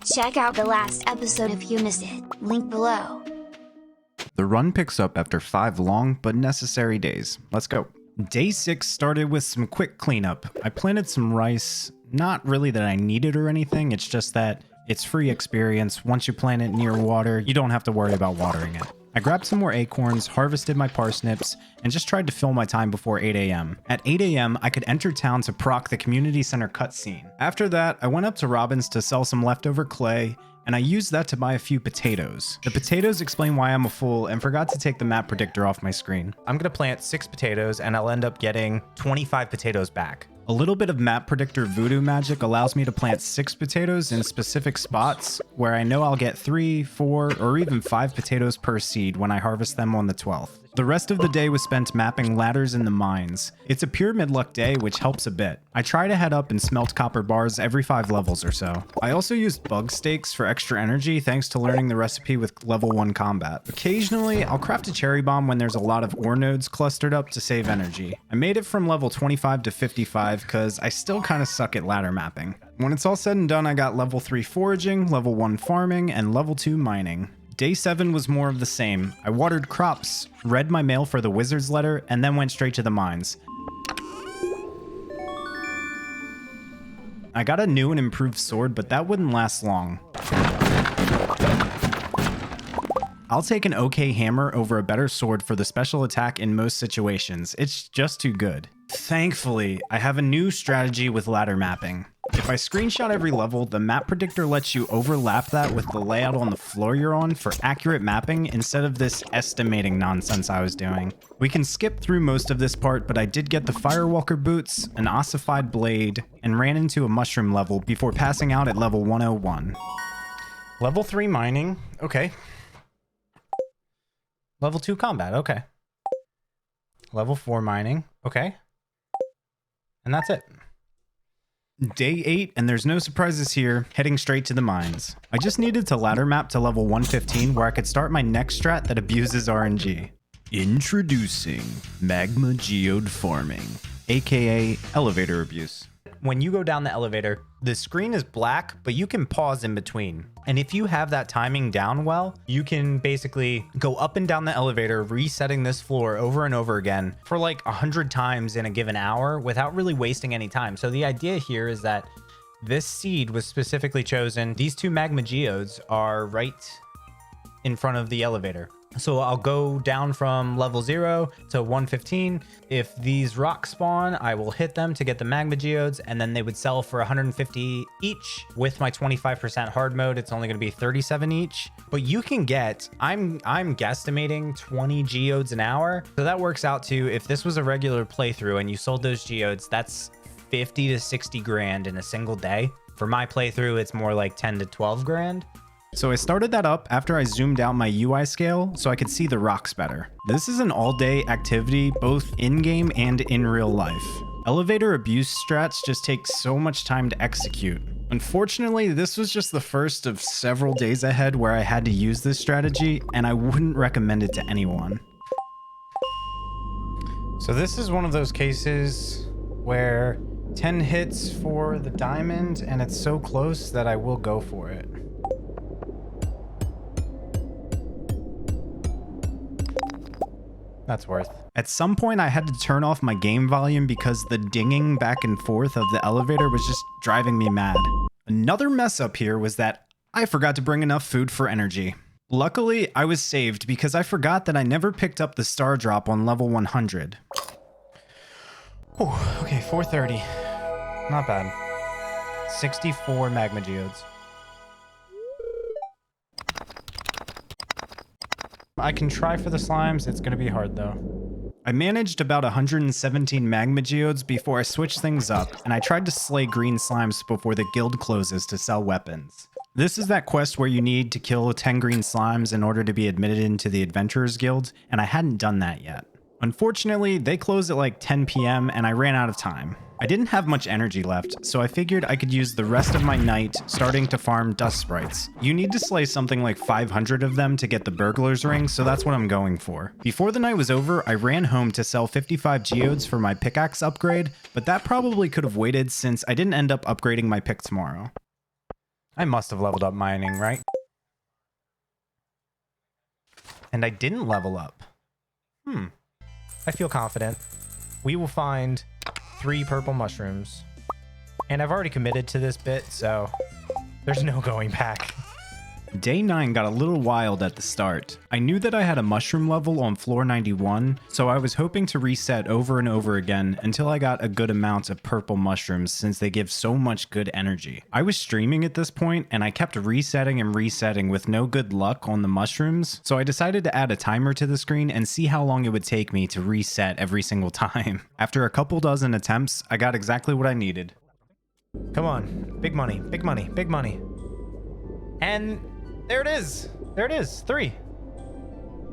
Check out the last episode if you missed it, link below. The run picks up after 5 long but necessary days. Let's go. Day 6 started with some quick cleanup. I planted some rice, not really that I needed or anything, it's just that it's free experience. Once you plant it near water, you don't have to worry about watering it. I grabbed some more acorns, harvested my parsnips, and just tried to fill my time before 8 a.m. At 8 a.m., I could enter town to proc the community center cutscene. After that, I went up to Robin's to sell some leftover clay, and I used that to buy a few potatoes. The potatoes explain why I'm a fool and forgot to take the map predictor off my screen. I'm gonna plant 6 potatoes and I'll end up getting 25 potatoes back. A little bit of map predictor voodoo magic allows me to plant 6 potatoes in specific spots where I know I'll get 3, 4, or even 5 potatoes per seed when I harvest them on the 12th. The rest of the day was spent mapping ladders in the mines. It's a pyramid luck day, which helps a bit. I try to head up and smelt copper bars every 5 levels or so. I also used bug steaks for extra energy thanks to learning the recipe with level 1 combat. Occasionally, I'll craft a cherry bomb when there's a lot of ore nodes clustered up to save energy. I made it from level 25 to 55 because I still kind of suck at ladder mapping. When it's all said and done, I got level 3 foraging, level 1 farming, and level 2 mining. Day 7 was more of the same. I watered crops, read my mail for the wizard's letter, and then went straight to the mines. I got a new and improved sword, but that wouldn't last long. I'll take an okay hammer over a better sword for the special attack in most situations. It's just too good. Thankfully, I have a new strategy with ladder mapping. If I screenshot every level, the map predictor lets you overlap that with the layout on the floor you're on for accurate mapping instead of this estimating nonsense I was doing. We can skip through most of this part, but I did get the Firewalker boots, an ossified blade, and ran into a mushroom level before passing out at level 101. Level 3 mining, okay. Level 2 combat, okay. Level 4 mining, okay. And that's it. Day 8, and there's no surprises here, heading straight to the mines. I just needed to ladder map to level 115 where I could start my next strat that abuses RNG. Introducing Magma Geode Farming, aka elevator abuse. When you go down the elevator, the screen is black, but you can pause in between. And if you have that timing down well, you can basically go up and down the elevator, resetting this floor over and over again for like 100 times in a given hour without really wasting any time. So the idea here is that this seed was specifically chosen. These 2 magma geodes are right in front of the elevator. So I'll go down from level 0 to 115. If these rocks spawn, I will hit them to get the magma geodes, and then they would sell for 150 each. With my 25% hard mode, it's only going to be 37 each. But you can get, I'm guesstimating 20 geodes an hour. So that works out to, if this was a regular playthrough and you sold those geodes, that's 50 to 60 grand in a single day. For my playthrough, it's more like 10 to 12 grand. So I started that up after I zoomed out my UI scale so I could see the rocks better. This is an all-day activity, both in-game and in real life. Elevator abuse strats just take so much time to execute. Unfortunately, this was just the first of several days ahead where I had to use this strategy, and I wouldn't recommend it to anyone. So this is one of those cases where 10 hits for the diamond, and it's so close that I will go for it. That's worth. At some point, I had to turn off my game volume because the dinging back and forth of the elevator was just driving me mad. Another mess up here was that I forgot to bring enough food for energy. Luckily, I was saved because I forgot that I never picked up the star drop on level 100. Oh, okay, 430. Not bad. 64 magma geodes. I can try for the slimes, it's gonna be hard though. I managed about 117 magma geodes before I switched things up, and I tried to slay green slimes before the guild closes to sell weapons. This is that quest where you need to kill 10 green slimes in order to be admitted into the Adventurers Guild, and I hadn't done that yet. Unfortunately, they closed at like 10 p.m. and I ran out of time. I didn't have much energy left, so I figured I could use the rest of my night starting to farm dust sprites. You need to slay something like 500 of them to get the burglar's ring, so that's what I'm going for. Before the night was over, I ran home to sell 55 geodes for my pickaxe upgrade, but that probably could have waited since I didn't end up upgrading my pick tomorrow. I must have leveled up mining, right? And I didn't level up. I feel confident. We will find 3 purple mushrooms. And I've already committed to this bit, so there's no going back. Day 9 got a little wild at the start. I knew that I had a mushroom level on floor 91, so I was hoping to reset over and over again until I got a good amount of purple mushrooms since they give so much good energy. I was streaming at this point and I kept resetting and resetting with no good luck on the mushrooms, so I decided to add a timer to the screen and see how long it would take me to reset every single time. After a couple dozen attempts, I got exactly what I needed. Come on. Big money, big money, big money. And there it is. There it is. 3.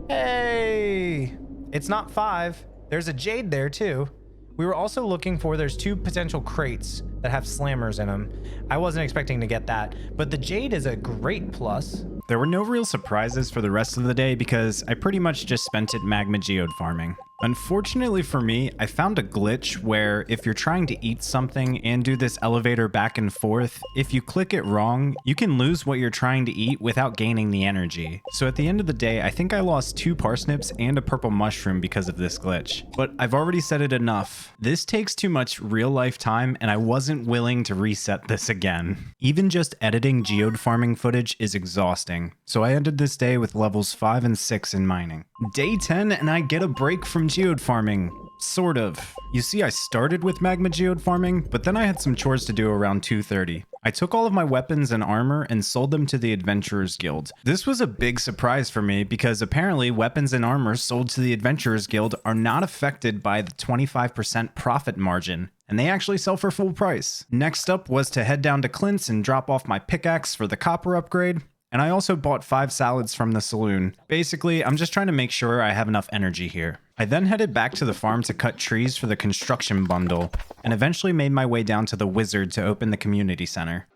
Hey! It's not 5. There's a jade there too. We were also looking for, there's 2 potential crates that have slammers in them. I wasn't expecting to get that, but the jade is a great plus. There were no real surprises for the rest of the day because I pretty much just spent it magma geode farming. Unfortunately for me, I found a glitch where if you're trying to eat something and do this elevator back and forth, if you click it wrong, you can lose what you're trying to eat without gaining the energy. So at the end of the day, I think I lost 2 parsnips and a purple mushroom because of this glitch. But I've already said it enough. This takes too much real life time and I wasn't willing to reset this again. Even just editing geode farming footage is exhausting. So I ended this day with levels 5 and 6 in mining. Day 10 and I get a break from geode farming. Sort of. You see, I started with magma geode farming, but then I had some chores to do around 2:30. I took all of my weapons and armor and sold them to the Adventurers Guild. This was a big surprise for me because apparently weapons and armor sold to the Adventurers Guild are not affected by the 25% profit margin, and they actually sell for full price. Next up was to head down to Clint's and drop off my pickaxe for the copper upgrade. And I also bought 5 salads from the saloon. Basically, I'm just trying to make sure I have enough energy here. I then headed back to the farm to cut trees for the construction bundle, and eventually made my way down to the wizard to open the community center.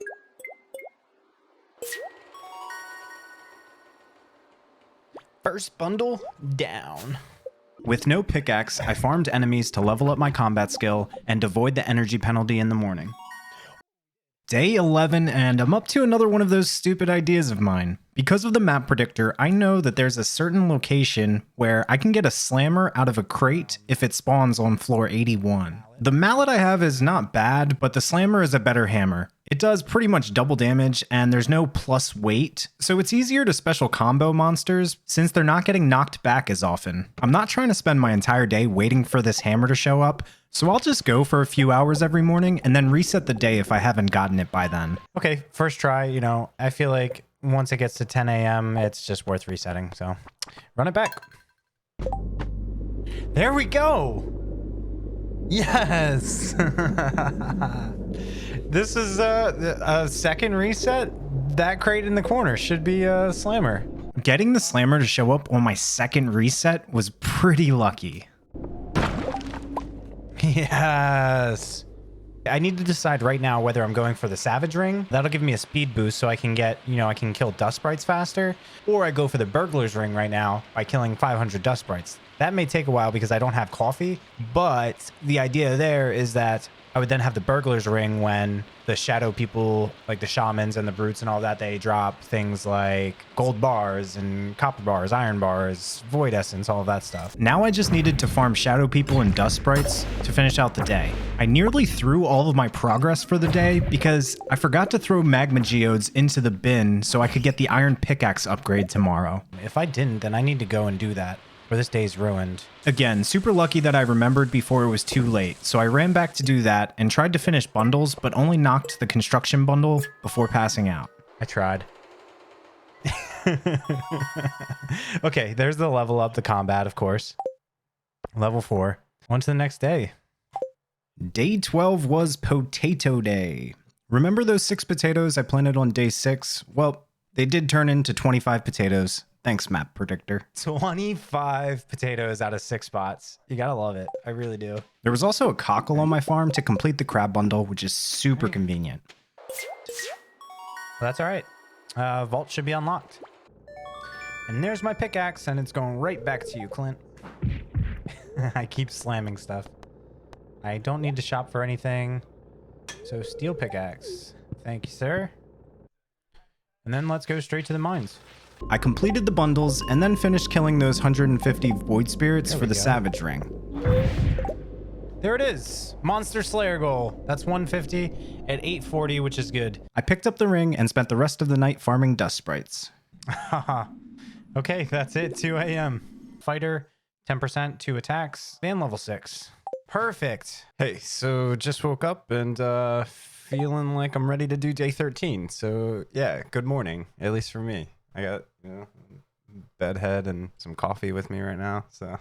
First bundle down. With no pickaxe, I farmed enemies to level up my combat skill and avoid the energy penalty in the morning. Day 11, and I'm up to another one of those stupid ideas of mine. Because of the map predictor, I know that there's a certain location where I can get a slammer out of a crate if it spawns on floor 81. The mallet I have is not bad, but the slammer is a better hammer. It does pretty much double damage, and there's no plus weight, so it's easier to special combo monsters since they're not getting knocked back as often. I'm not trying to spend my entire day waiting for this hammer to show up, so I'll just go for a few hours every morning and then reset the day if I haven't gotten it by then. Okay, first try, you know, I feel like once it gets to 10 a.m., it's just worth resetting, so run it back. There we go! Yes! This is a second reset. That crate in the corner should be a slammer. Getting the slammer to show up on my second reset was pretty lucky. Yes. I need to decide right now whether I'm going for the Savage Ring. That'll give me a speed boost so I can get, you know, I can kill dust sprites faster. Or I go for the Burglar's Ring right now by killing 500 dust sprites. That may take a while because I don't have coffee, but the idea there is that I would then have the Burglar's Ring when the shadow people, like the shamans and the brutes and all that, they drop things like gold bars and copper bars, iron bars, void essence, all of that stuff. Now I just needed to farm shadow people and dust sprites to finish out the day. I nearly threw all of my progress for the day because I forgot to throw magma geodes into the bin so I could get the iron pickaxe upgrade tomorrow. If I didn't, then I need to go and do that, or this day's ruined. Again, super lucky that I remembered before it was too late, so I ran back to do that and tried to finish bundles, but only knocked the construction bundle before passing out. I tried. Okay, there's the level up, the combat, of course. Level 4. On to the next day. Day 12 was Potato Day. Remember those 6 potatoes I planted on day 6? Well, they did turn into 25 potatoes. Thanks, map predictor. 25 potatoes out of 6 spots. You gotta love it. I really do. There was also a cockle on my farm to complete the crab bundle, which is super convenient. Well, that's all right. Vault should be unlocked. And there's my pickaxe, and it's going right back to you, Clint. I keep slamming stuff. I don't need to shop for anything. So steel pickaxe. Thank you, sir. And then let's go straight to the mines. I completed the bundles and then finished killing those 150 void spirits for the savage ring. There it is. Monster Slayer goal. That's 150 at 840, which is good. I picked up the ring and spent the rest of the night farming dust sprites. Okay, that's it. 2 a.m. Fighter, 10% 2 attacks, and level 6. Perfect. Hey, so just woke up and feeling like I'm ready to do day 13. So yeah, good morning, at least for me. I got, bedhead and some coffee with me right now. So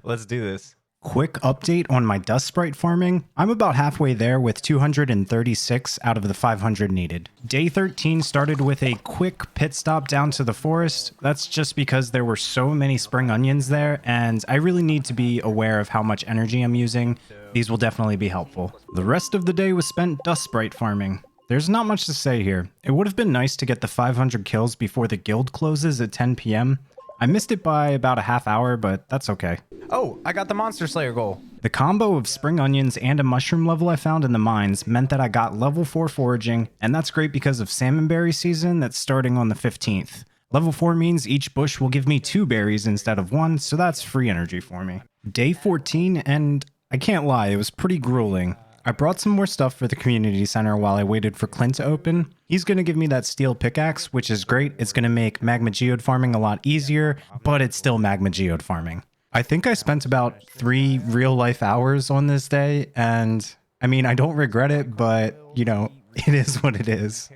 let's do this. Quick update on my dust sprite farming. I'm about halfway there with 236 out of the 500 needed. Day 13 started with a quick pit stop down to the forest. That's just because there were so many spring onions there, and I really need to be aware of how much energy I'm using. These will definitely be helpful. The rest of the day was spent dust sprite farming. There's not much to say here. It would have been nice to get the 500 kills before the guild closes at 10 p.m. I missed it by about a half hour, but that's okay. Oh, I got the Monster Slayer goal. The combo of spring onions and a mushroom level I found in the mines meant that I got level 4 foraging, and that's great because of salmonberry season that's starting on the 15th. Level 4 means each bush will give me 2 berries instead of 1, so that's free energy for me. Day 14, and I can't lie, it was pretty grueling. I brought some more stuff for the community center while I waited for Clint to open. He's going to give me that steel pickaxe, which is great. It's going to make magma geode farming a lot easier, but it's still magma geode farming. I think I spent about 3 real life hours on this day, and I mean, I don't regret it, but it is what it is.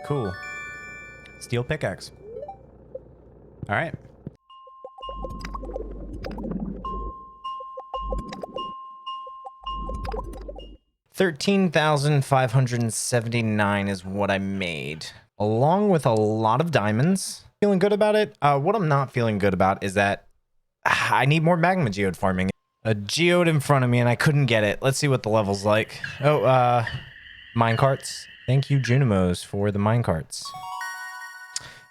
Cool. Steel pickaxe. All right. $13,579 is what I made, along with a lot of diamonds. Feeling good about it. What I'm not feeling good about is that I need more magma geode farming. A geode in front of me and I couldn't get it. Let's see what the level's like. Oh, minecarts. Thank you, Junimos, for the minecarts.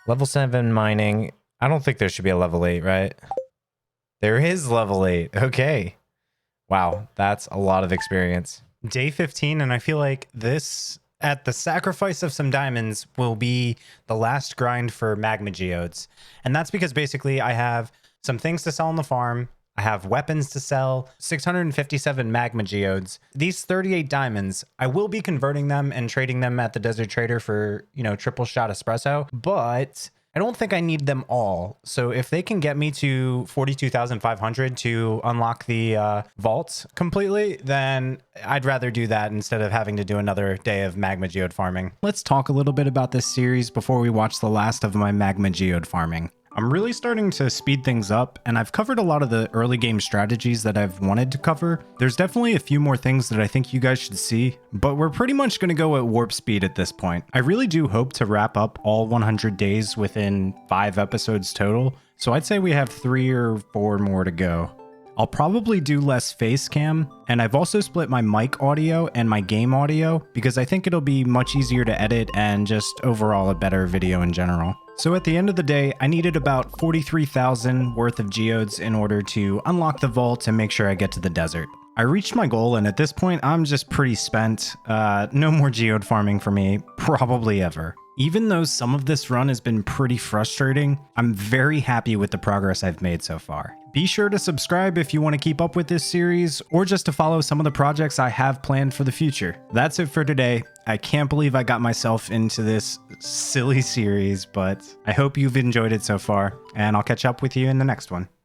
Level 7 mining. I don't think there should be a level 8, right? There is level 8. Okay. Wow, that's a lot of experience. Day 15, and I feel like this, at the sacrifice of some diamonds, will be the last grind for magma geodes. And that's because basically I have some things to sell on the farm. I have weapons to sell, 657 magma geodes. These 38 diamonds, I will be converting them and trading them at the Desert Trader for, triple shot espresso, but I don't think I need them all. So if they can get me to 42,500 to unlock the vaults completely, then I'd rather do that instead of having to do another day of magma geode farming. Let's talk a little bit about this series before we watch the last of my magma geode farming. I'm really starting to speed things up, and I've covered a lot of the early game strategies that I've wanted to cover. There's definitely a few more things that I think you guys should see, but we're pretty much going to go at warp speed at this point. I really do hope to wrap up all 100 days within 5 episodes total, so I'd say we have 3 or 4 more to go. I'll probably do less face cam, and I've also split my mic audio and my game audio because I think it'll be much easier to edit and just overall a better video in general. So at the end of the day, I needed about 43,000 worth of geodes in order to unlock the vault and make sure I get to the desert. I reached my goal, and at this point, I'm just pretty spent. No more geode farming for me, probably ever. Even though some of this run has been pretty frustrating, I'm very happy with the progress I've made so far. Be sure to subscribe if you want to keep up with this series, or just to follow some of the projects I have planned for the future. That's it for today. I can't believe I got myself into this silly series, but I hope you've enjoyed it so far, and I'll catch up with you in the next one.